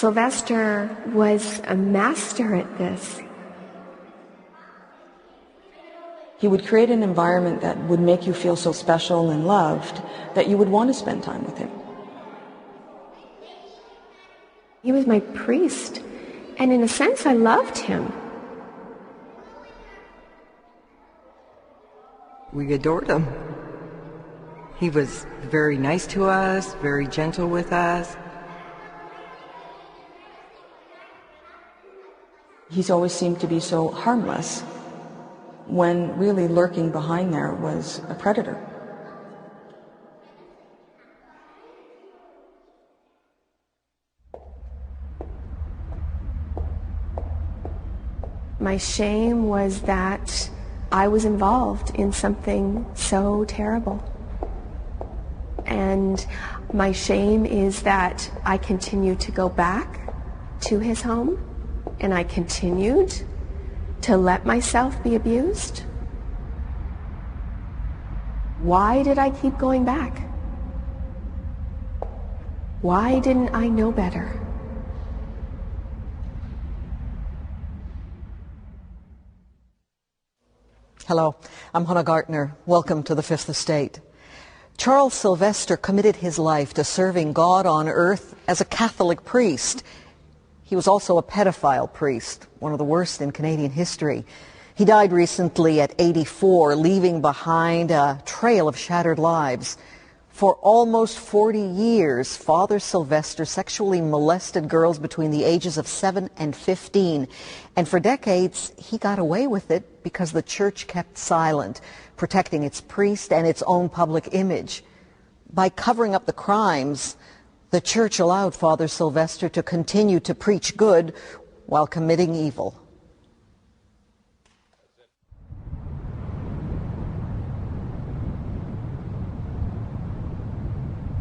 Sylvester was a master at this. He would create an environment that would make you feel so special and loved that you would want to spend time with him. He was my priest, and in a sense I loved him. We adored him. He was very nice to us, very gentle with us. He's always seemed to be so harmless, when really lurking behind there was a predator. My shame was that I was involved in something so terrible. And my shame is that I continued to go back to his home, and I continued to let myself be abused. Why did I keep going back? Why didn't I know better? Hello, I'm Hannah Gartner. Welcome to The Fifth Estate. Charles Sylvester committed his life to serving God on earth as a Catholic priest. He was also a pedophile priest, one of the worst in Canadian history. He died recently at 84, leaving behind a trail of shattered lives. For almost 40 years, Father Sylvester sexually molested girls between the ages of 7 and 15. And for decades, he got away with it because the church kept silent, protecting its priest and its own public image. By covering up the crimes, the church allowed Father Sylvester to continue to preach good while committing evil.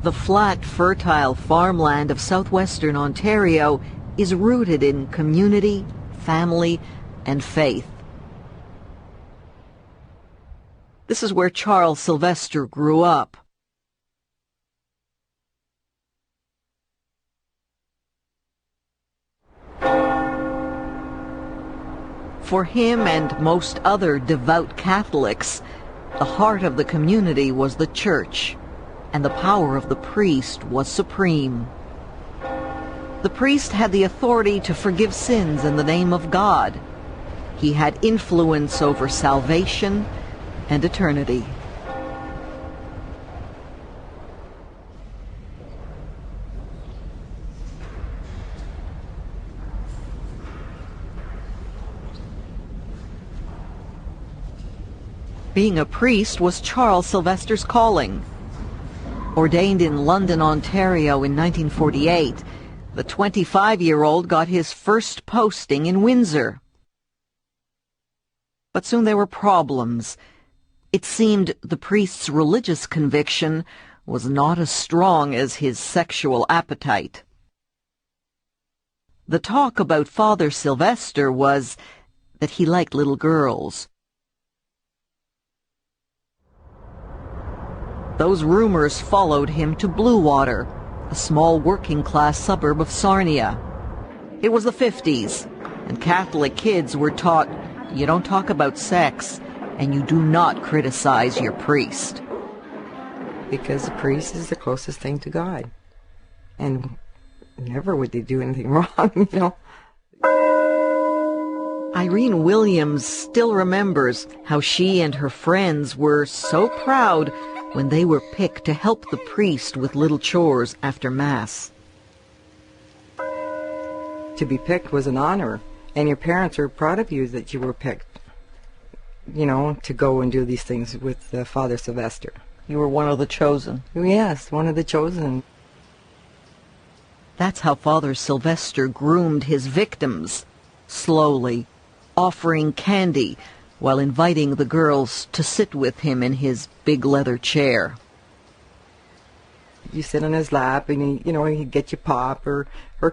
The flat, fertile farmland of southwestern Ontario is rooted in community, family, and faith. This is where Charles Sylvester grew up. For him and most other devout Catholics, the heart of the community was the church, and the power of the priest was supreme. The priest had the authority to forgive sins in the name of God. He had influence over salvation and eternity. Being a priest was Charles Sylvester's calling. Ordained in London, Ontario in 1948, the 25-year-old got his first posting in Windsor. But soon there were problems. It seemed the priest's religious conviction was not as strong as his sexual appetite. The talk about Father Sylvester was that he liked little girls. Those rumors followed him to Bluewater, a small working-class suburb of Sarnia. It was the 50s, and Catholic kids were taught you don't talk about sex, and you do not criticize your priest. Because the priest is the closest thing to God. And never would they do anything wrong, you know. Irene Williams still remembers how she and her friends were so proud when they were picked to help the priest with little chores after Mass. To be picked was an honor, and your parents were proud of you that you were picked, you know, to go and do these things with Father Sylvester. You were one of the chosen. Yes, one of the chosen. That's how Father Sylvester groomed his victims, slowly, offering candy while inviting the girls to sit with him in his big leather chair. You sit on his lap, and he'd get you pop or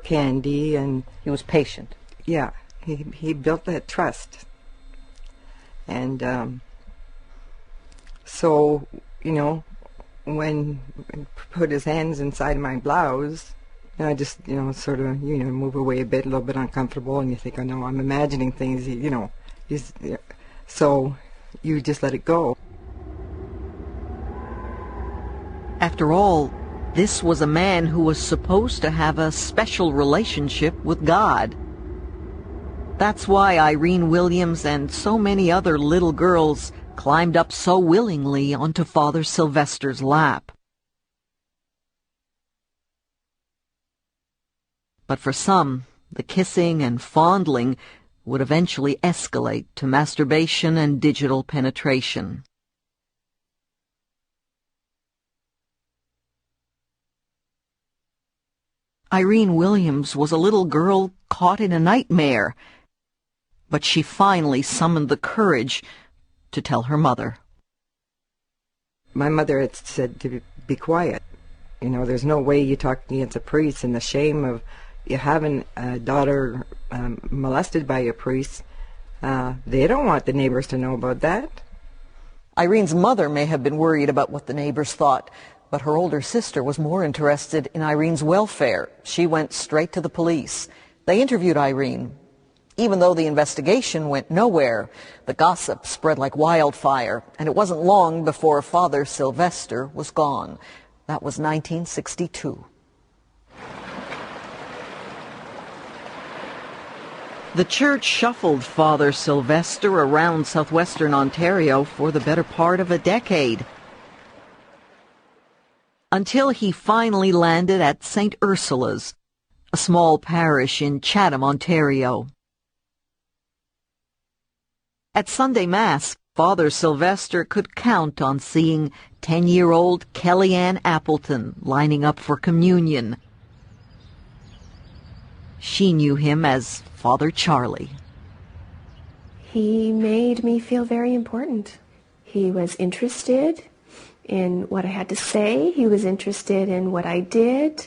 candy, and he was patient. Yeah, he built that trust, and so when he put his hands inside my blouse, And I just, sort of, move away a bit, a little bit uncomfortable, and you think, oh no, I'm imagining things, so you just let it go. After all, this was a man who was supposed to have a special relationship with God. That's why Irene Williams and so many other little girls climbed up so willingly onto Father Sylvester's lap. But for some, the kissing and fondling would eventually escalate to masturbation and digital penetration. Irene Williams was a little girl caught in a nightmare, but she finally summoned the courage to tell her mother. My mother had said to be quiet. There's no way you talk against a priest, and the shame of you having a daughter molested by a priest. They don't want the neighbors to know about that. Irene's mother may have been worried about what the neighbors thought, but her older sister was more interested in Irene's welfare. She went straight to the police. They interviewed Irene. Even though the investigation went nowhere, the gossip spread like wildfire, and it wasn't long before Father Sylvester was gone. That was 1962. The church shuffled Father Sylvester around southwestern Ontario for the better part of a decade, until he finally landed at St. Ursula's, a small parish in Chatham, Ontario. At Sunday Mass, Father Sylvester could count on seeing 10-year-old Kellyanne Appleton lining up for communion. She knew him as Father Charlie. He made me feel very important. He was interested in what I had to say. He was interested in what I did.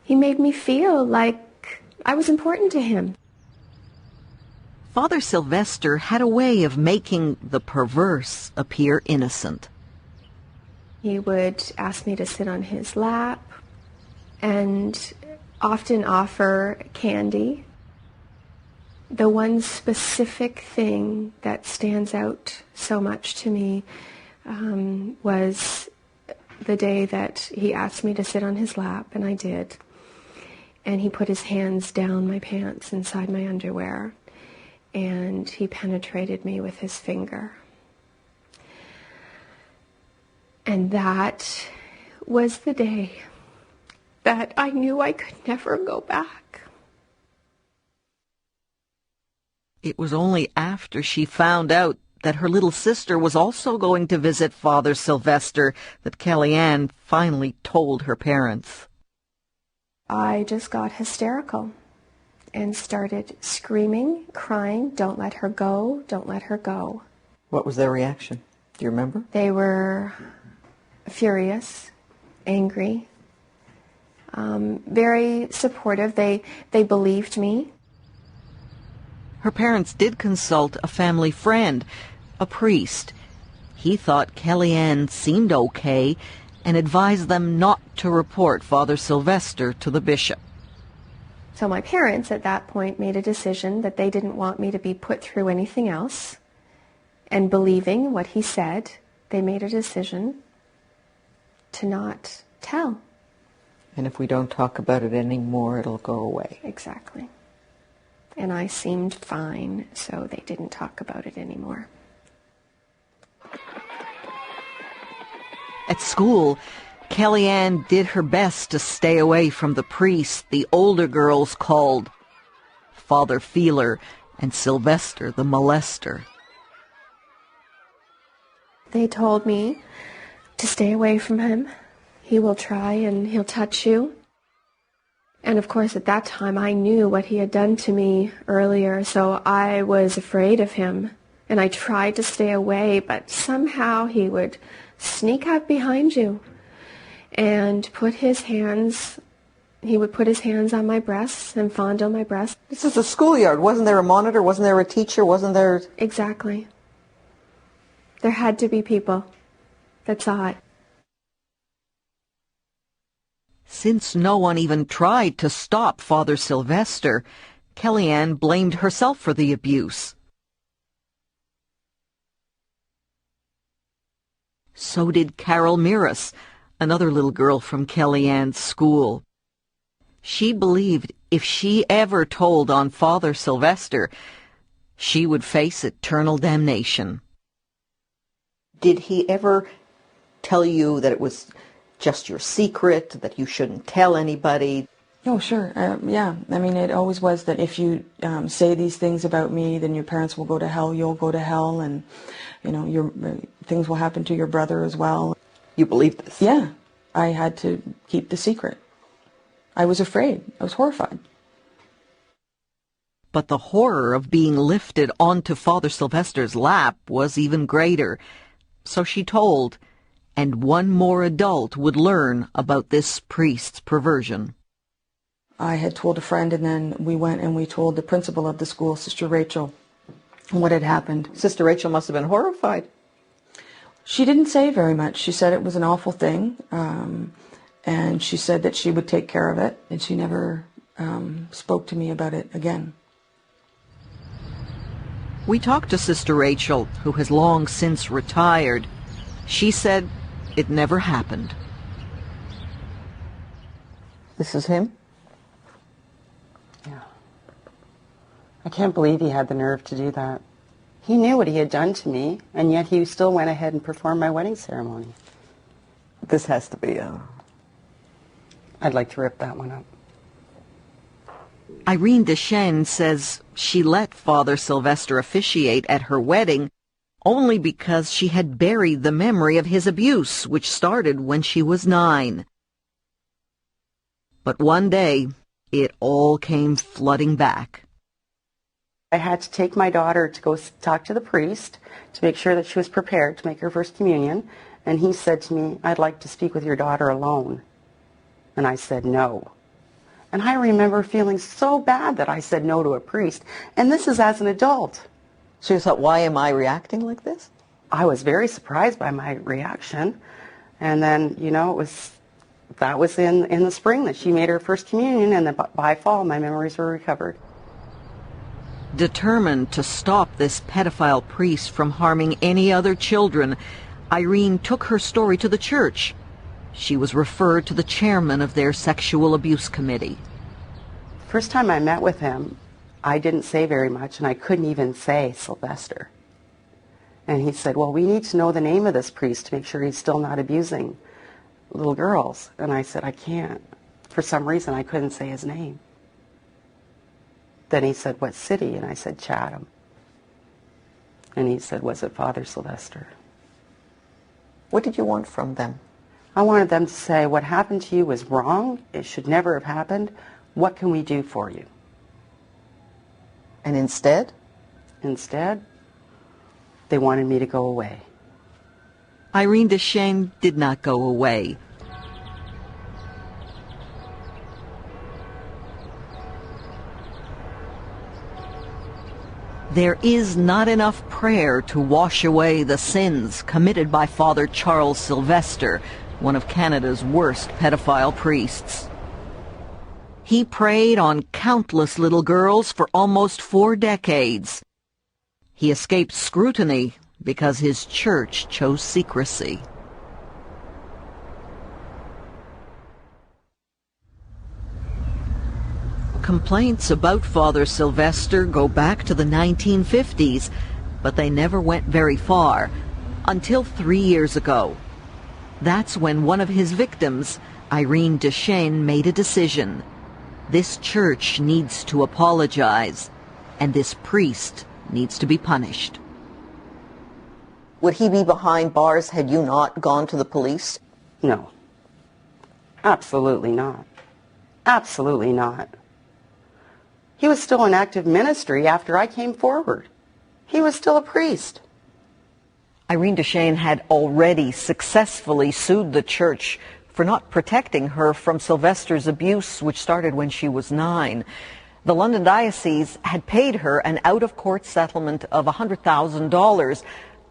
He made me feel like I was important to him. Father Sylvester had a way of making the perverse appear innocent. He would ask me to sit on his lap and often offer candy. The one specific thing that stands out so much to me was the day that he asked me to sit on his lap, and I did. And he put his hands down my pants inside my underwear, and he penetrated me with his finger. And that was the day that I knew I could never go back. It was only after she found out that her little sister was also going to visit Father Sylvester that Kellyanne finally told her parents. I just got hysterical and started screaming, crying, "Don't let her go, don't let her go." What was their reaction? Do you remember? They were furious, angry, very supportive. They believed me. Her parents did consult a family friend, a priest. He thought Kellyanne seemed okay and advised them not to report Father Sylvester to the bishop. So my parents at that point made a decision that they didn't want me to be put through anything else. And believing what he said, they made a decision to not tell. And if we don't talk about it anymore, it'll go away. Exactly. And I seemed fine, so they didn't talk about it anymore. At school, Kellyanne did her best to stay away from the priest the older girls called Father Feeler and Sylvester the molester. They told me to stay away from him. He will try and he'll touch you. And of course at that time I knew what he had done to me earlier, so I was afraid of him. And I tried to stay away, but somehow he would sneak up behind you and put his hands on my breasts and fondle my breasts. This is a schoolyard. Wasn't there a monitor? Wasn't there a teacher? Wasn't there... Exactly. There had to be people that saw it. Since no one even tried to stop Father Sylvester, Kellyanne blamed herself for the abuse. So did Carol Miras, another little girl from Kellyanne's school. She believed if she ever told on Father Sylvester, she would face eternal damnation. Did he ever tell you that it was just your secret, that you shouldn't tell anybody? Oh, sure. Yeah. I mean, it always was that if you say these things about me, then your parents will go to hell, you'll go to hell, and, you know, things will happen to your brother as well. You believed this? Yeah. I had to keep the secret. I was afraid. I was horrified. But the horror of being lifted onto Father Sylvester's lap was even greater. So she told, and one more adult would learn about this priest's perversion. I had told a friend, and then we went and we told the principal of the school, Sister Rachel, what had happened. Sister Rachel must have been horrified. She didn't say very much. She said it was an awful thing, and she said that she would take care of it, and she never spoke to me about it again. We talked to Sister Rachel, who has long since retired. She said it never happened. This is him? Yeah. I can't believe he had the nerve to do that. He knew what he had done to me, and yet he still went ahead and performed my wedding ceremony. This has to be a... I'd like to rip that one up. Irene Deschênes says she let Father Sylvester officiate at her wedding only because she had buried the memory of his abuse, which started when she was 9. But one day, it all came flooding back. I had to take my daughter to go talk to the priest to make sure that she was prepared to make her first communion, and he said to me, "I'd like to speak with your daughter alone." And I said no. And I remember feeling so bad that I said no to a priest, and this is as an adult. So you thought, why am I reacting like this? I was very surprised by my reaction, and then, you know, that was in the spring that she made her first communion, and then by fall my memories were recovered. Determined to stop this pedophile priest from harming any other children, Irene took her story to the church. She was referred to the chairman of their sexual abuse committee. First time I met with him, I didn't say very much, and I couldn't even say Sylvester. And he said, "Well, we need to know the name of this priest to make sure he's still not abusing little girls." And I said, "I can't." For some reason, I couldn't say his name. Then he said, "What city?" And I said, "Chatham." And he said, "Was it Father Sylvester?" What did you want from them? I wanted them to say, "What happened to you was wrong. It should never have happened. What can we do for you?" And instead? Instead, they wanted me to go away. Irene Deschênes did not go away. There is not enough prayer to wash away the sins committed by Father Charles Sylvester, one of Canada's worst pedophile priests. He preyed on countless little girls for almost 4 decades. He escaped scrutiny because his church chose secrecy. Complaints about Father Sylvester go back to the 1950s, but they never went very far, until 3 years ago. That's when one of his victims, Irene Deschênes, made a decision. This church needs to apologize, and this priest needs to be punished. Would he be behind bars had you not gone to the police? No. Absolutely not. Absolutely not. He was still in active ministry after I came forward. He was still a priest. Irene Deschênes had already successfully sued the church for not protecting her from Sylvester's abuse, which started when she was 9. The London Diocese had paid her an out-of-court settlement of $100,000,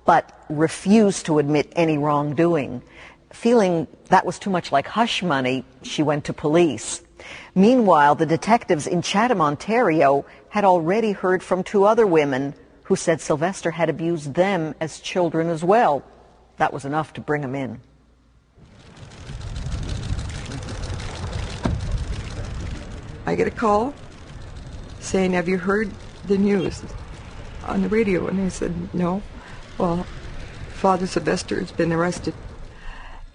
but refused to admit any wrongdoing. Feeling that was too much like hush money, she went to police. Meanwhile, the detectives in Chatham, Ontario, had already heard from 2 other women who said Sylvester had abused them as children as well. That was enough to bring him in. I get a call saying, "Have you heard the news on the radio?" And I said, "No." "Well, Father Sylvester has been arrested."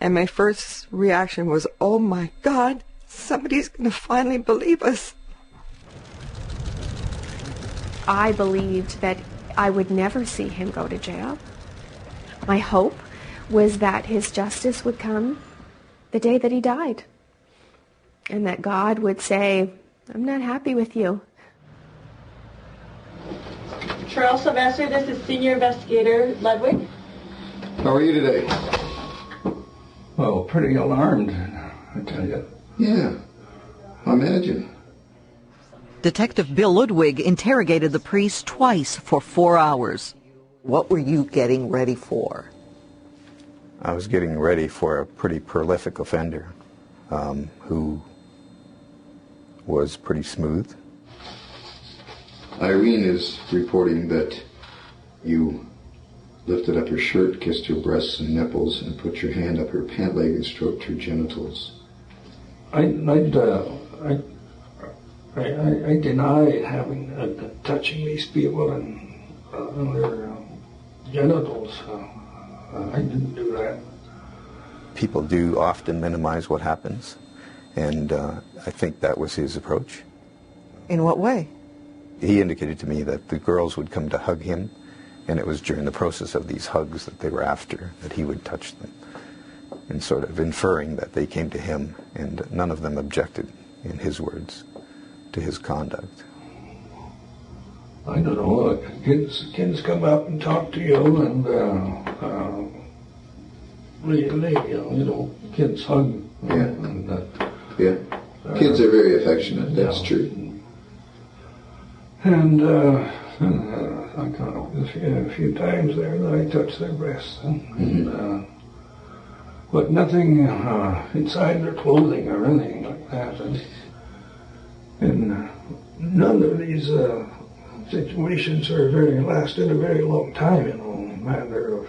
And my first reaction was, "Oh my God, somebody's going to finally believe us." I believed that I would never see him go to jail. My hope was that his justice would come the day that he died, and that God would say, "I'm not happy with you." Charles Sylvester, this is Senior Investigator Ludwig. How are you today? Well, pretty alarmed, I tell you. Yeah, I imagine. Detective Bill Ludwig interrogated the priest twice for 4 hours. What were you getting ready for? I was getting ready for a pretty prolific offender who was pretty smooth. Irene is reporting that you lifted up her shirt, kissed her breasts and nipples, and put your hand up her pant leg and stroked her genitals. I deny having touching these people and on their genitals. I didn't do that. People do often minimize what happens, and I think that was his approach. In what way? He indicated to me that the girls would come to hug him, and it was during the process of these hugs that they were after, that he would touch them, and sort of inferring that they came to him, and none of them objected, in his words, to his conduct. I don't know. Kids come up and talk to you, and kids hug. Yeah. Yeah. Kids are very affectionate. That's true. And I kind of a few times there that I touched their breasts, but nothing inside their clothing or anything like that. And none of these situations lasted a very long time, a matter of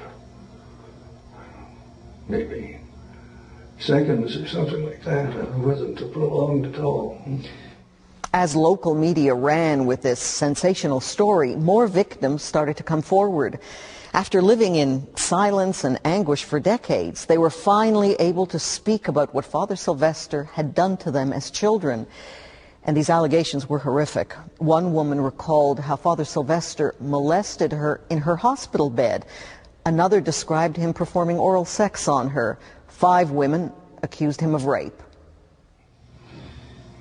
maybe seconds or something like that. It wasn't prolonged at all. As local media ran with this sensational story, more victims started to come forward. After living in silence and anguish for decades, they were finally able to speak about what Father Sylvester had done to them as children. And these allegations were horrific. One woman recalled how Father Sylvester molested her in her hospital bed. Another described him performing oral sex on her. 5 women accused him of rape.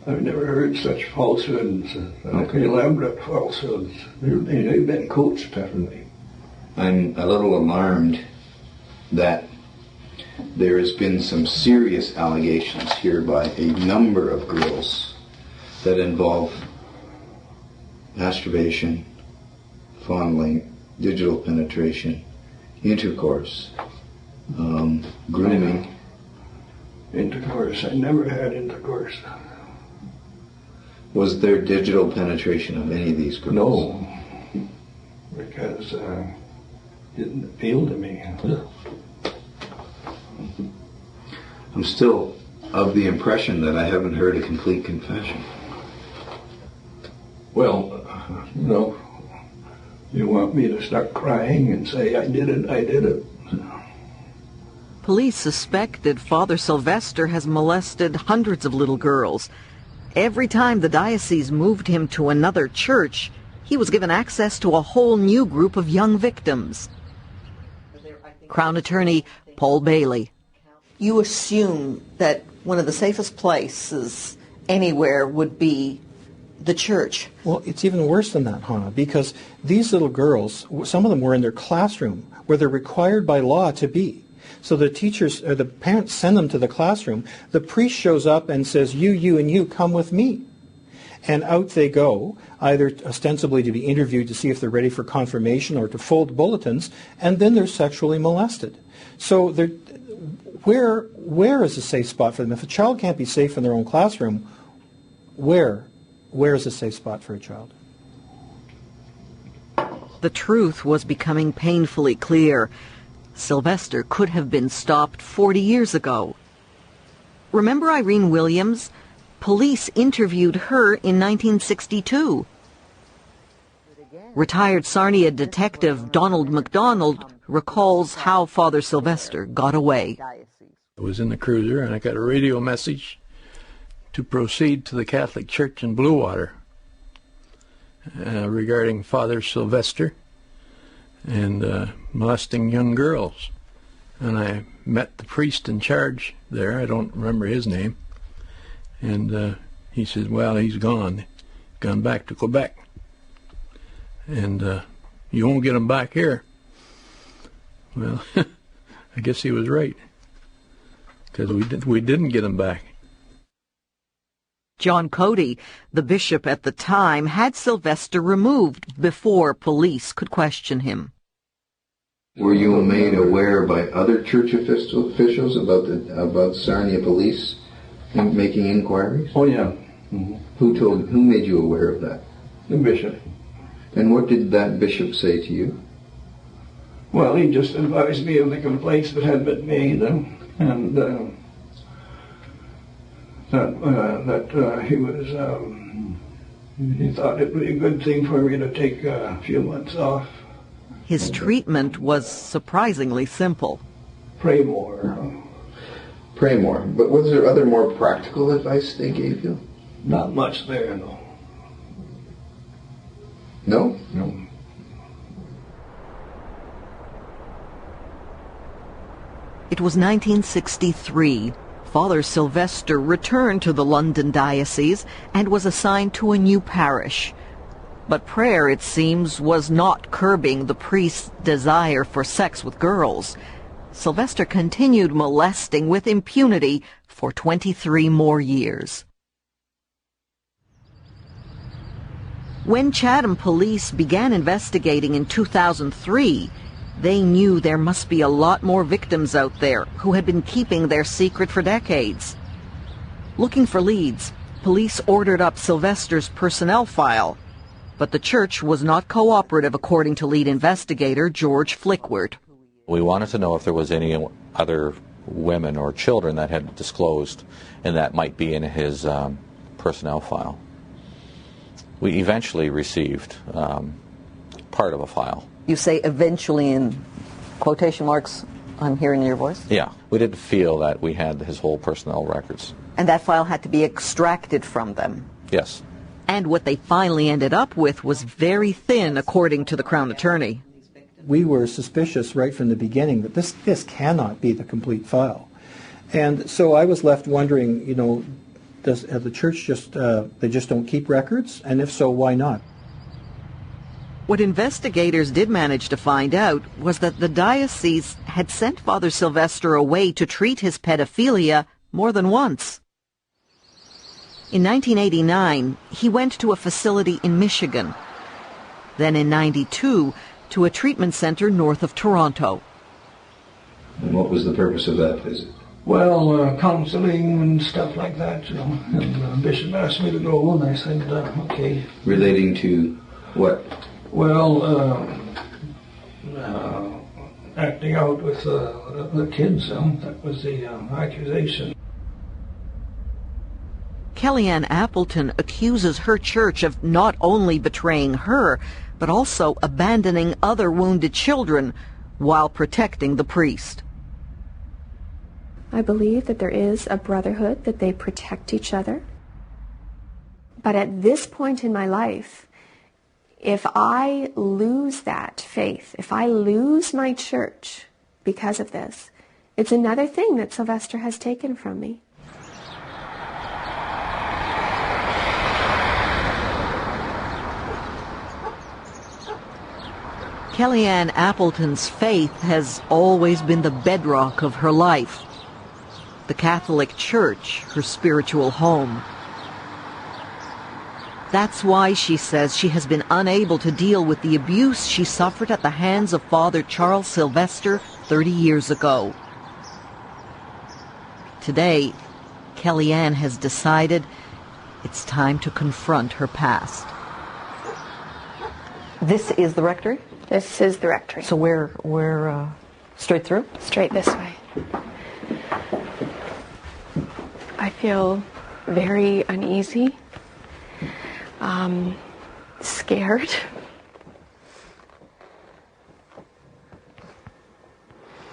I've never heard such falsehoods, elaborate falsehoods. They've been coached, haven't they? I'm a little alarmed that there has been some serious allegations here by a number of girls that involve masturbation, fondling, digital penetration, intercourse, grooming. Intercourse. I never had intercourse. Was there digital penetration of any of these girls? No, because it didn't appeal to me. I'm still of the impression that I haven't heard a complete confession. Well, you want me to start crying and say, I did it. Police suspected Father Sylvester has molested hundreds of little girls. Every time the diocese moved him to another church, he was given access to a whole new group of young victims. Crown Attorney Paul Bailey. You assume that one of the safest places anywhere would be the church. Well, it's even worse than that, Hannah, because these little girls, some of them were in their classroom where they're required by law to be. So the teachers, or the parents send them to the classroom. The priest shows up and says, you, and you, come with me. And out they go, either ostensibly to be interviewed to see if they're ready for confirmation or to fold bulletins, and then they're sexually molested. So where is a safe spot for them? If a child can't be safe in their own classroom, where is a safe spot for a child? The truth was becoming painfully clear. Sylvester could have been stopped 40 years ago. Remember Irene Williams? Police interviewed her in 1962. Retired Sarnia detective Donald MacDonald recalls how Father Sylvester got away. I was in the cruiser and I got a radio message to proceed to the Catholic Church in Bluewater regarding Father Sylvester and molesting young girls. And I met the priest in charge there. I don't remember his name. And he said, well, he's gone. Gone back to Quebec. And you won't get him back here. Well, I guess he was right. Because we didn't get him back. John Cody, the bishop at the time, had Sylvester removed before police could question him. Were you made aware by other church officials about Sarnia police making inquiries? Oh, yeah. Mm-hmm. Who made you aware of that? The bishop. And what did that bishop say to you? Well, he just advised me of the complaints that had been made, and that he was, he thought it would be a good thing for me to take a few months off. His treatment was surprisingly simple. Pray more. Pray more. But was there other more practical advice they gave you? Not much there, no. No? No. It was 1963. Father Sylvester returned to the London diocese and was assigned to a new parish. But prayer, it seems, was not curbing the priest's desire for sex with girls. Sylvester continued molesting with impunity for 23 more years. When Chatham police began investigating in 2003, they knew there must be a lot more victims out there who had been keeping their secret for decades. Looking for leads, police ordered up Sylvester's personnel file, but the church was not cooperative, according to lead investigator George Flickward. We wanted to know if there was any other women or children that had disclosed, and that might be in his personnel file. We eventually received part of a file. You say eventually in quotation marks, I'm hearing your voice? Yeah, we didn't feel that we had his whole personnel records. And that file had to be extracted from them? Yes. And what they finally ended up with was very thin, according to the Crown Attorney. We were suspicious right from the beginning that this cannot be the complete file. And so I was left wondering, you know, does the church they just don't keep records? And if so, why not? What investigators did manage to find out was that the diocese had sent Father Sylvester away to treat his pedophilia more than once. In 1989, he went to a facility in Michigan. Then in 92, to a treatment center north of Toronto. And what was the purpose of that visit? Well, counseling and stuff like that, you know. And the bishop asked me to go, and I said, okay. Relating to what? Well, acting out with the kids, that was the accusation. Kellyanne Appleton accuses her church of not only betraying her, but also abandoning other wounded children while protecting the priest. I believe that there is a brotherhood, that they protect each other. But at this point in my life, if I lose that faith, if I lose my church because of this, it's another thing that Sylvester has taken from me. Kellyanne Appleton's faith has always been the bedrock of her life. The Catholic Church, her spiritual home. That's why, she says, she has been unable to deal with the abuse she suffered at the hands of Father Charles Sylvester 30 years ago. Today, Kellyanne has decided it's time to confront her past. This is the rectory? This is the rectory. So we're straight through? Straight this way. I feel very uneasy, scared.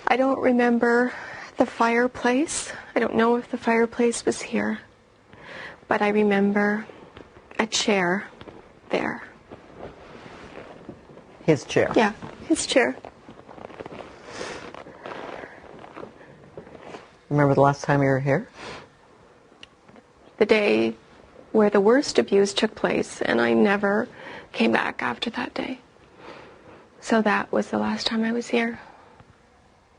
I don't remember the fireplace. I don't know if the fireplace was here, but I remember a chair there. His chair? Yeah, his chair. Remember the last time you were here? The day where the worst abuse took place, and I never came back after that day. So that was the last time I was here.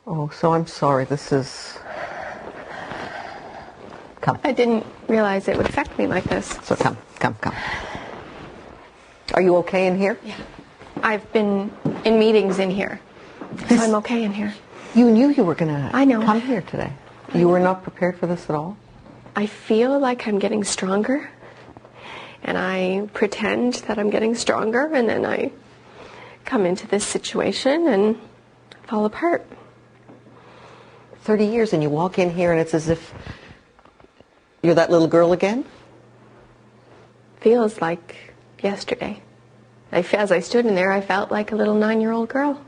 Oh, so I'm sorry. This is... Come. I didn't realize it would affect me like this. So come. Are you okay in here? Yeah. I've been in meetings in here, so I'm okay in here. You knew you were going to come here today. You were not prepared for this at all? I feel like I'm getting stronger, and I pretend that I'm getting stronger, and then I come into this situation and fall apart. 30 years and you walk in here and it's as if you're that little girl again? Feels like yesterday. As I stood in there, I felt like a little 9-year-old girl.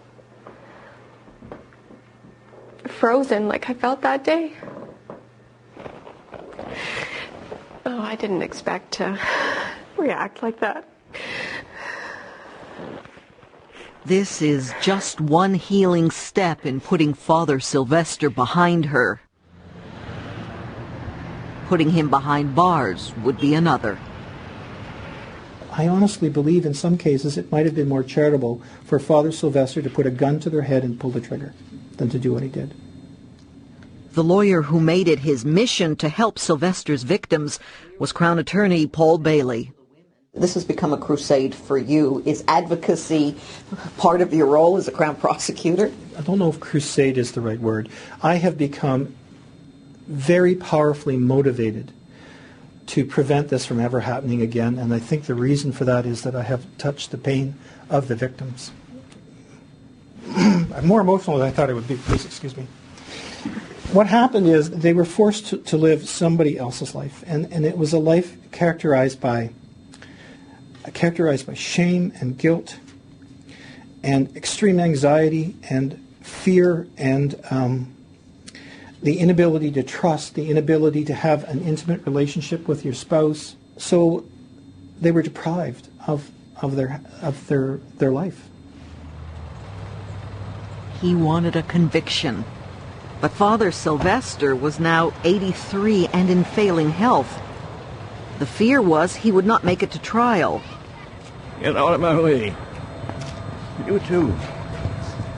Frozen like I felt that day. Oh, I didn't expect to react like that. This is just one healing step in putting Father Sylvester behind her. Putting him behind bars would be another. I honestly believe in some cases it might have been more charitable for Father Sylvester to put a gun to their head and pull the trigger than to do what he did. The lawyer who made it his mission to help Sylvester's victims was Crown Attorney Paul Bailey. This has become a crusade for you. Is advocacy part of your role as a Crown prosecutor? I don't know if crusade is the right word. I have become very powerfully motivated to prevent this from ever happening again, and I think the reason for that is that I have touched the pain of the victims. I'm more emotional than I thought I would be. Please excuse me. What happened is they were forced to live somebody else's life, and it was a life characterized by shame and guilt and extreme anxiety and fear and the inability to trust, the inability to have an intimate relationship with your spouse. So they were deprived of their life. He wanted a conviction. But Father Sylvester was now 83 and in failing health. The fear was he would not make it to trial. Get out of my way. You too.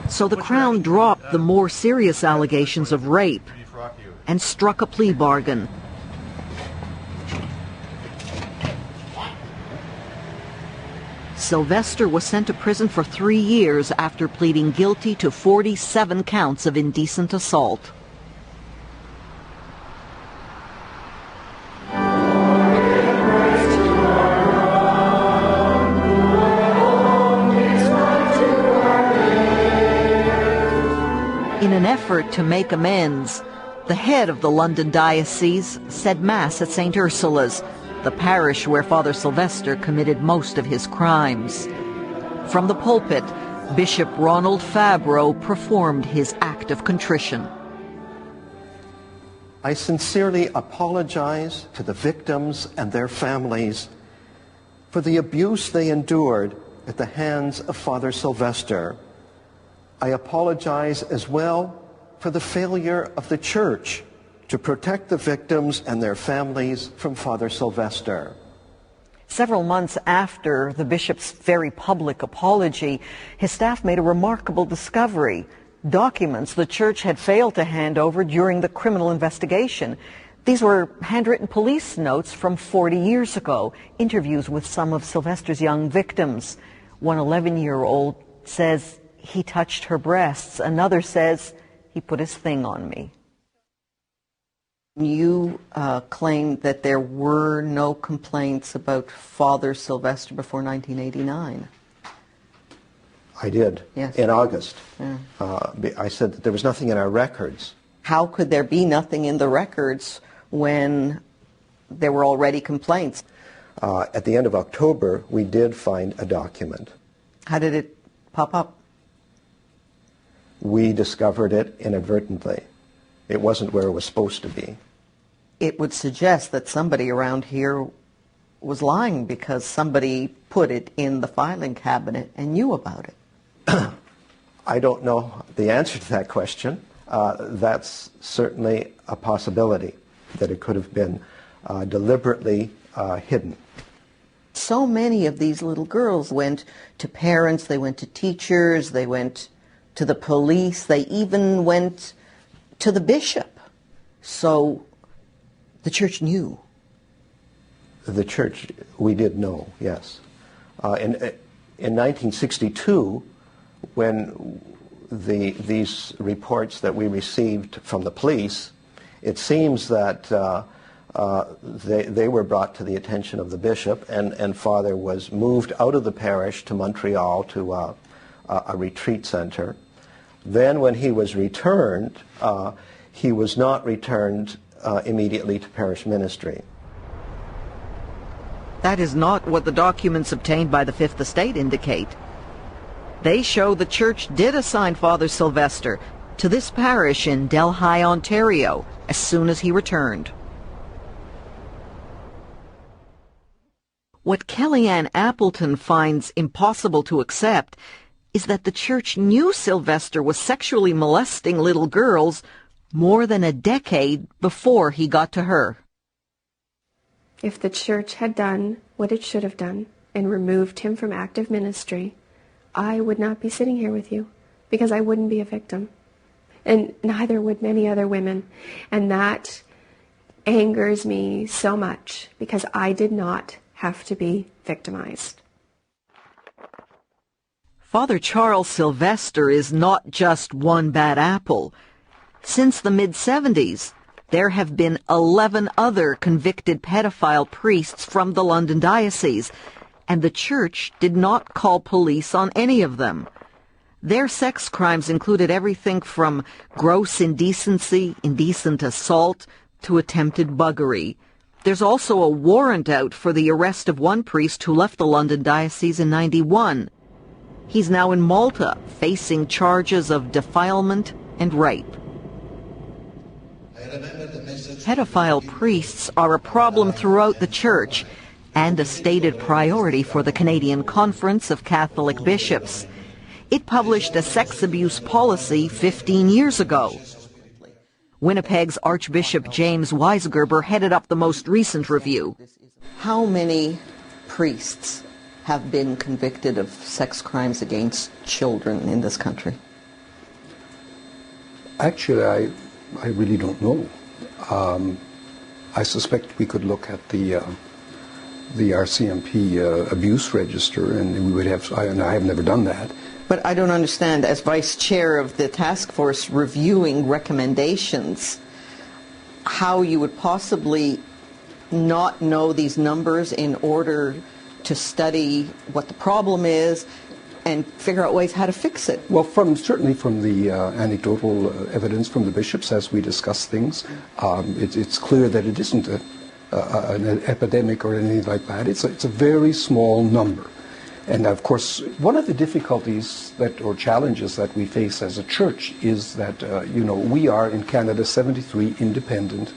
So the Crown dropped the more serious allegations of rape and struck a plea bargain. Sylvester was sent to prison for 3 years after pleading guilty to 47 counts of indecent assault. In an effort to make amends, the head of the London diocese said Mass at St. Ursula's, the parish where Father Sylvester committed most of his crimes. From the pulpit, Bishop Ronald Fabro performed his act of contrition. I sincerely apologize to the victims and their families for the abuse they endured at the hands of Father Sylvester. I apologize as well for the failure of the Church to protect the victims and their families from Father Sylvester. Several months after the bishop's very public apology, his staff made a remarkable discovery: documents the church had failed to hand over during the criminal investigation. These were handwritten police notes from 40 years ago, interviews with some of Sylvester's young victims. One 11-year-old says he touched her breasts. Another says he put his thing on me. You claim that there were no complaints about Father Sylvester before 1989. I did, yes. In August. Yeah. I said that there was nothing in our records. How could there be nothing in the records when there were already complaints? At the end of October, we did find a document. How did it pop up? We discovered it inadvertently. It wasn't where it was supposed to be. It would suggest that somebody around here was lying because somebody put it in the filing cabinet and knew about it. I don't know the answer to that question. That's certainly a possibility, that it could have been deliberately hidden. So many of these little girls went to parents, they went to teachers, they went to the police, they even went to the bishop. So the church knew. The church, we did know, yes. In 1962, when these reports that we received from the police, it seems that they were brought to the attention of the bishop, and Father was moved out of the parish to Montreal to a retreat center. Then when he was returned, he was not returned immediately to parish ministry. That is not what the documents obtained by the Fifth Estate indicate. They show the church did assign Father Sylvester to this parish in Delhi, Ontario, as soon as he returned. What Kellyanne Appleton finds impossible to accept is that the church knew Sylvester was sexually molesting little girls more than a decade before he got to her. If the church had done what it should have done and removed him from active ministry, I would not be sitting here with you because I wouldn't be a victim. And neither would many other women. And that angers me so much because I did not have to be victimized. Father Charles Sylvester is not just one bad apple. Since the mid-70s, there have been 11 other convicted pedophile priests from the London diocese, and the church did not call police on any of them. Their sex crimes included everything from gross indecency, indecent assault, to attempted buggery. There's also a warrant out for the arrest of one priest who left the London diocese in '91. He's now in Malta, facing charges of defilement and rape. Pedophile priests are a problem throughout the church and a stated priority for the Canadian Conference of Catholic Bishops. It published a sex abuse policy 15 years ago. Winnipeg's Archbishop James Weisgerber headed up the most recent review. How many priests have been convicted of sex crimes against children in this country? Actually, I really don't know. I suspect we could look at the RCMP abuse register, and we would have. And I have never done that. But I don't understand, as vice chair of the task force reviewing recommendations, how you would possibly not know these numbers in order to study what the problem is and figure out ways how to fix it. Well, certainly from the anecdotal evidence from the bishops as we discuss things, it's clear that it isn't an epidemic or anything like that. It's a very small number. And of course, one of the difficulties or challenges that we face as a church is that, we are in Canada 73 independent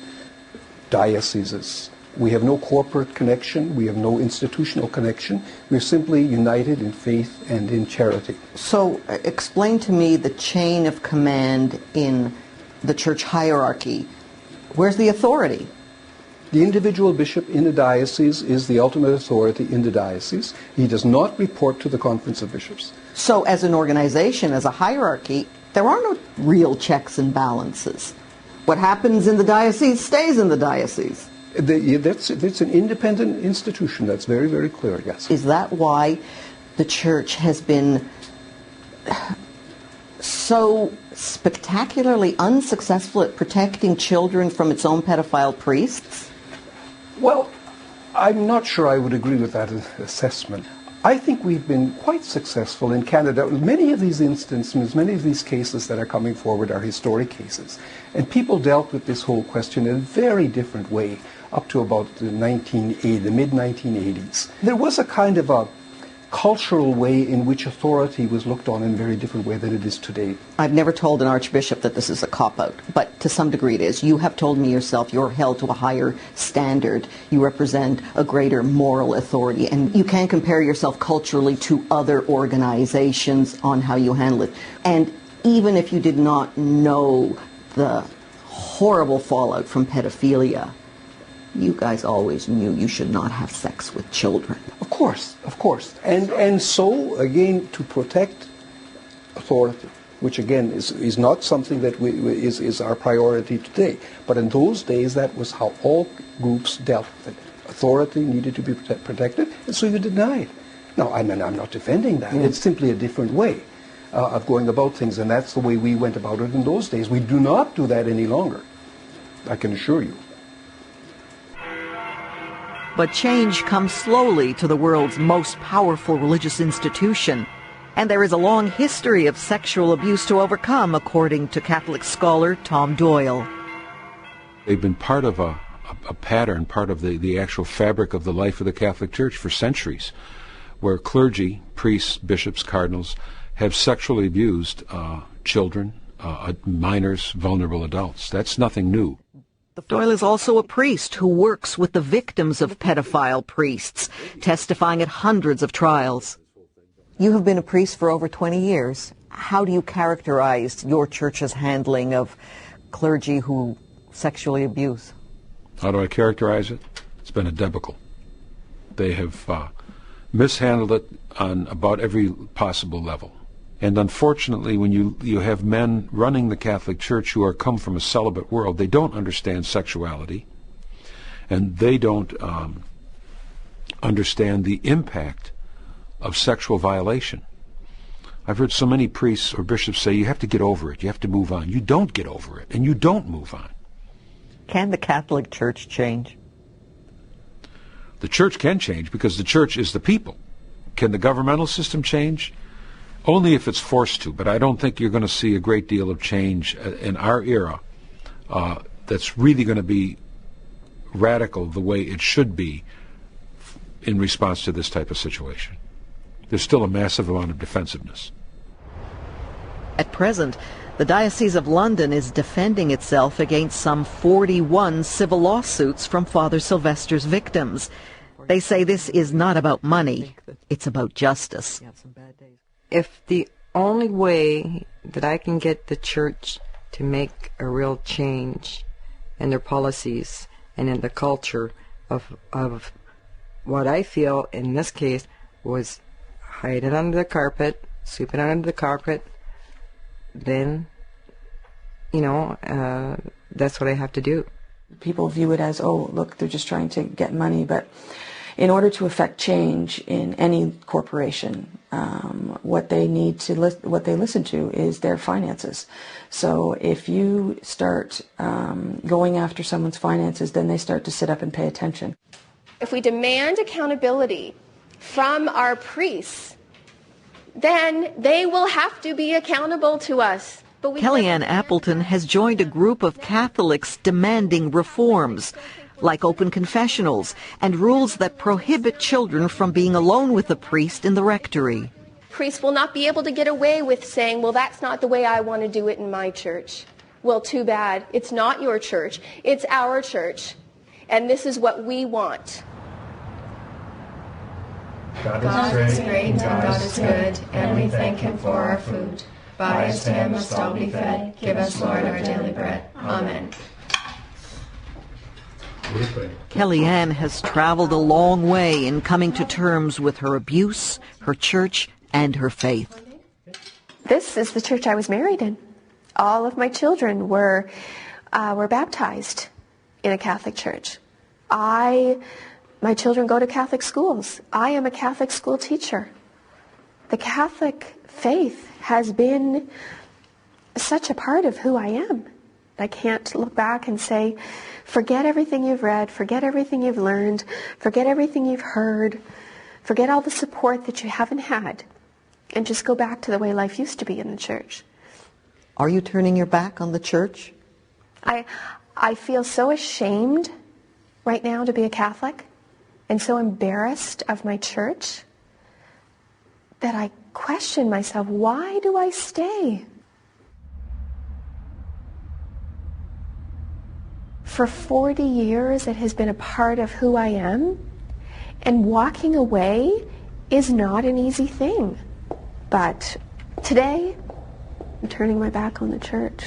dioceses. We have no corporate connection. We have no institutional connection. We're simply united in faith and in charity. So explain to me the chain of command in the church hierarchy. Where's the authority? The individual bishop in the diocese is the ultimate authority in the diocese. He does not report to the Conference of Bishops. So as an organization, as a hierarchy, there are no real checks and balances. What happens in the diocese stays in the diocese. It's an independent institution. That's very, very clear, yes. Is that why the church has been so spectacularly unsuccessful at protecting children from its own pedophile priests? Well, I'm not sure I would agree with that assessment. I think we've been quite successful in Canada. Many of these instances, many of these cases that are coming forward are historic cases. And people dealt with this whole question in a very different way up to about the mid-1980s. There was a kind of a cultural way in which authority was looked on in a very different way than it is today. I've never told an archbishop that this is a cop-out, but to some degree it is. You have told me yourself you're held to a higher standard. You represent a greater moral authority, and you can compare yourself culturally to other organizations on how you handle it. And even if you did not know the horrible fallout from pedophilia, you guys always knew you should not have sex with children. Of course. And so, again, to protect authority, which again is not something that is our priority today. But in those days, that was how all groups dealt with it. Authority needed to be protected, and so you deny it. No, I'm not defending that. It's simply a different way of going about things, and that's the way we went about it in those days. We do not do that any longer, I can assure you. But change comes slowly to the world's most powerful religious institution. And there is a long history of sexual abuse to overcome, according to Catholic scholar Tom Doyle. They've been part of a pattern, part of the actual fabric of the life of the Catholic Church for centuries, where clergy, priests, bishops, cardinals have sexually abused children, minors, vulnerable adults. That's nothing new. Doyle is also a priest who works with the victims of pedophile priests, testifying at hundreds of trials. You have been a priest for over 20 years. How do you characterize your church's handling of clergy who sexually abuse? How do I characterize it? It's been a debacle. They have mishandled it on about every possible level. And unfortunately, when you have men running the Catholic Church who are come from a celibate world, they don't understand sexuality, and they don't understand the impact of sexual violation. I've heard so many priests or bishops say, you have to get over it, you have to move on. You don't get over it, and you don't move on. Can the Catholic Church change? The Church can change because the Church is the people. Can the governmental system change? Only if it's forced to, but I don't think you're going to see a great deal of change in our era that's really going to be radical the way it should be in response to this type of situation. There's still a massive amount of defensiveness. At present, the Diocese of London is defending itself against some 41 civil lawsuits from Father Sylvester's victims. They say this is not about money, it's about justice. If the only way that I can get the church to make a real change in their policies and in the culture of what I feel in this case was hide it under the carpet, sweep it under the carpet, then, that's what I have to do. People view it as, oh, look, they're just trying to get money, but in order to affect change in any corporation, what they listen to is their finances. So if you start going after someone's finances, then they start to sit up and pay attention. If we demand accountability from our priests, then they will have to be accountable to us. Kellyanne Appleton has joined a group of Catholics demanding reforms, like open confessionals and rules that prohibit children from being alone with a priest in the rectory. Priests will not be able to get away with saying, well, that's not the way I want to do it in my church. Well, too bad. It's not your church. It's our church. And this is what we want. God is great, and God is good, and we thank Him for our food. By His hand must all be fed. Give us, Lord, our daily bread. Amen. Kellyanne has traveled a long way in coming to terms with her abuse, her church, and her faith. This is the church I was married in. All of my children were baptized in a Catholic church. My children go to Catholic schools. I am a Catholic school teacher. The Catholic faith has been such a part of who I am. I can't look back and say, forget everything you've read, forget everything you've learned, forget everything you've heard, forget all the support that you haven't had, and just go back to the way life used to be in the church. Are you turning your back on the church? I feel so ashamed right now to be a Catholic and so embarrassed of my church that I question myself, why do I stay? For 40 years it has been a part of who I am, and walking away is not an easy thing. But today, I'm turning my back on the church.